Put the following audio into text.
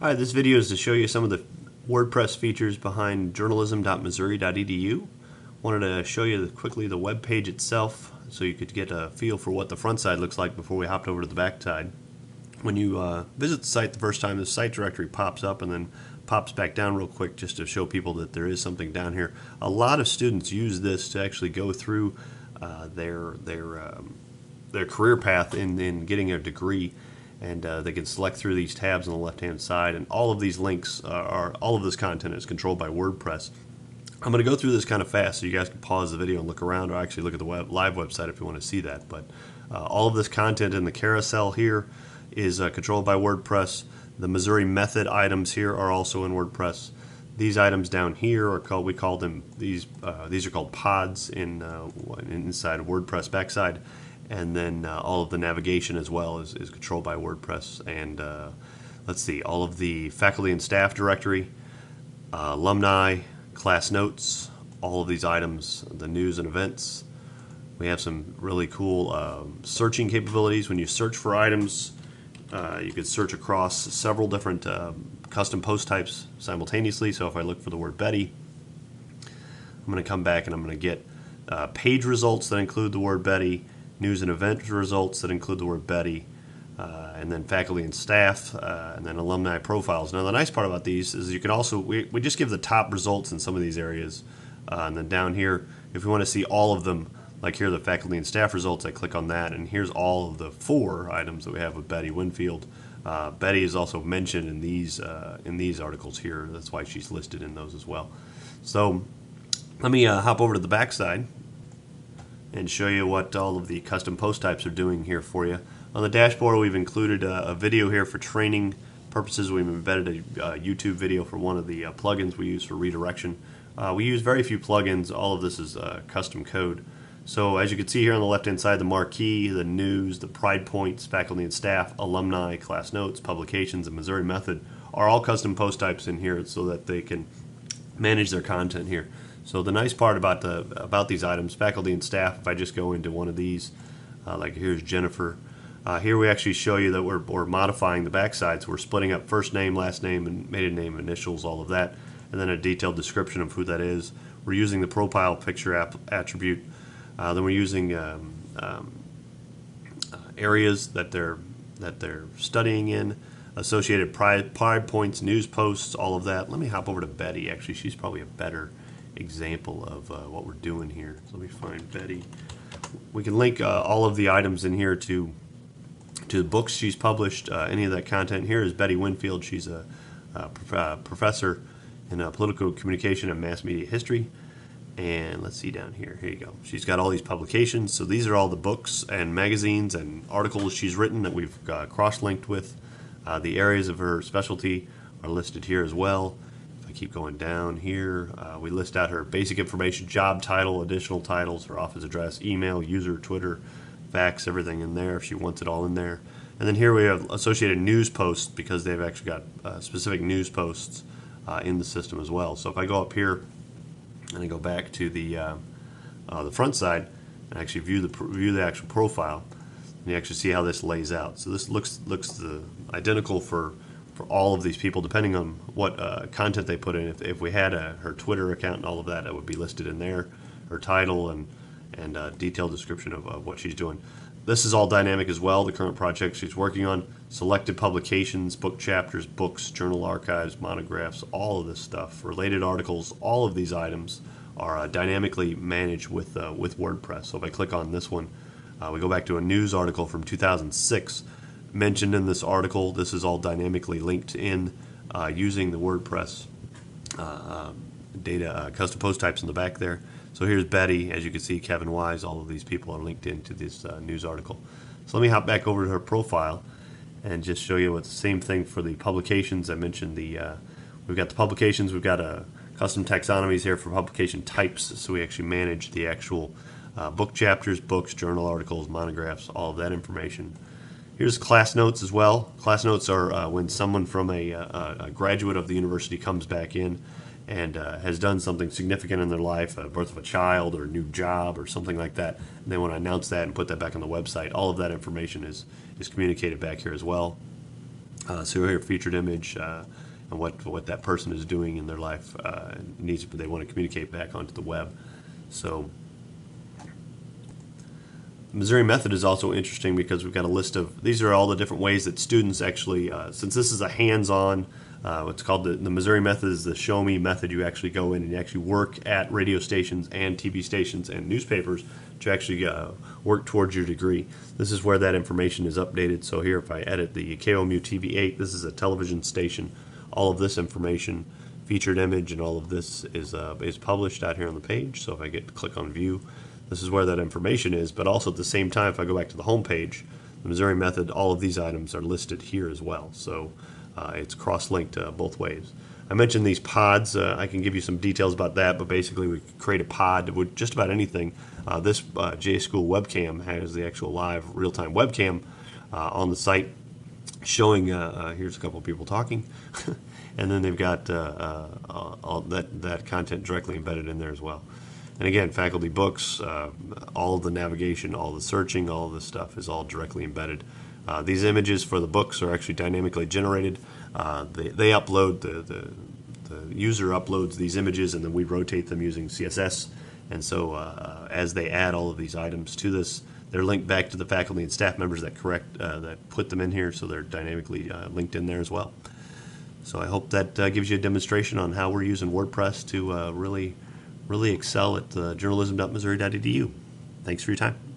Hi, this video is to show you some of the WordPress features behind journalism.missouri.edu. Wanted to show you quickly the web page itself so you could get a feel for what the front side looks like before we hopped over to the back side. When you visit the site the first time, the site directory pops up and then pops back down real quick just to show people that there is something down here. A lot of students use this to actually go through their career path in getting a degree. And they can select through these tabs on the left-hand side, and all of these links all of this content is controlled by WordPress. I'm going to go through this kind of fast, so you guys can pause the video and look around, or actually look at the live website if you want to see that. But all of this content in the carousel here is controlled by WordPress. The Missouri method items here are also in WordPress. These items down here are called, these are called pods inside of WordPress backside. And then all of the navigation as well is controlled by WordPress. And let's see, all of the faculty and staff directory, alumni, class notes, all of these items, the news and events. We have some really cool searching capabilities. When you search for items, you could search across several different custom post types simultaneously. So if I look for the word Betty, I'm going to come back and I'm going to get page results that include the word Betty, news and event results that include the word Betty, and then faculty and staff, and then alumni profiles. Now the nice part about these is you can also, we just give the top results in some of these areas, and then down here, if we want to see all of them, like here the faculty and staff results, I click on that, and here's all of the 4 items that we have with Betty Winfield. Betty is also mentioned in these articles here. That's why she's listed in those as well. So let me hop over to the back side and show you what all of the custom post types are doing here for you. On the dashboard, we've included a video here for training purposes. We've embedded a YouTube video for one of the plugins we use for redirection. We use very few plugins. All of this is custom code. So as you can see here on the left-hand side, the marquee, the news, the pride points, faculty and staff, alumni, class notes, publications, and Missouri method are all custom post types in here so that they can manage their content here. So the nice part about these items, faculty and staff, if I just go into one of these, like here's Jennifer, here we actually show you that we're modifying the backside, so we're splitting up first name, last name, and maiden name, initials, all of that, and then a detailed description of who that is. We're using the profile picture attribute. Then we're using areas that they're studying in, associated pride points, news posts, all of that. Let me hop over to Betty. Actually, she's probably a better example of what we're doing here. So let me find Betty. We can link all of the items in here to the books she's published. Any of that content here is Betty Winfield. She's a professor in political communication and mass media history. And let's see down here. Here you go. She's got all these publications. So these are all the books and magazines and articles she's written that we've cross-linked with. The areas of her specialty are listed here as well. Keep going down here. We list out her basic information, job title, additional titles, her office address, email, user, Twitter, fax, everything in there if she wants it all in there. And then here we have associated news posts because they've actually got specific news posts in the system as well. So if I go up here and I go back to the front side and actually view the actual profile, and you actually see how this lays out. So this looks identical for all of these people, depending on what content they put in. If we had her Twitter account and all of that, it would be listed in there, her title and detailed description of what she's doing. This is all dynamic as well, the current project she's working on, selected publications, book chapters, books, journal archives, monographs, all of this stuff, related articles, all of these items are dynamically managed with WordPress. So if I click on this one, we go back to a news article from 2006, mentioned in this article. This is all dynamically linked in using the WordPress data custom post types in the back there. So here's Betty, as you can see, Kevin Wise, all of these people are linked into this news article. So let me hop back over to her profile and just show you what's the same thing for the publications. I mentioned we've got the publications, we've got custom taxonomies here for publication types, so we actually manage the actual book chapters, books, journal articles, monographs, all of that information. Here's class notes as well. Class notes are when someone from a graduate of the university comes back in and has done something significant in their life, a birth of a child or a new job or something like that, and they want to announce that and put that back on the website. All of that information is communicated back here as well. So here, featured image, and what that person is doing in their life they want to communicate back onto the web. So the Missouri method is also interesting because we've got a list of, these are all the different ways that students actually, since this is a hands-on, what's called the Missouri method is the show me method. You actually go in and you actually work at radio stations and TV stations and newspapers to actually work towards your degree. This is where that information is updated. So here, if I edit the KOMU TV8, this is a television station. All of this information, featured image, and all of this is published out here on the page. So if I click on view, this is where that information is. But also at the same time, if I go back to the home page, the Missouri method, all of these items are listed here as well. So it's cross-linked both ways. I mentioned these pods. I can give you some details about that, but basically we create a pod with just about anything. This JA School webcam has the actual live real-time webcam on the site showing, here's a couple of people talking, and then they've got all that content directly embedded in there as well. And again, faculty books, all of the navigation, all the searching, all of this stuff is all directly embedded. These images for the books are actually dynamically generated. They upload, the user uploads these images, and then we rotate them using CSS. And so as they add all of these items to this, they're linked back to the faculty and staff members that put them in here, so they're dynamically linked in there as well. So I hope that gives you a demonstration on how we're using WordPress to really excel at journalism.missouri.edu. Thanks for your time.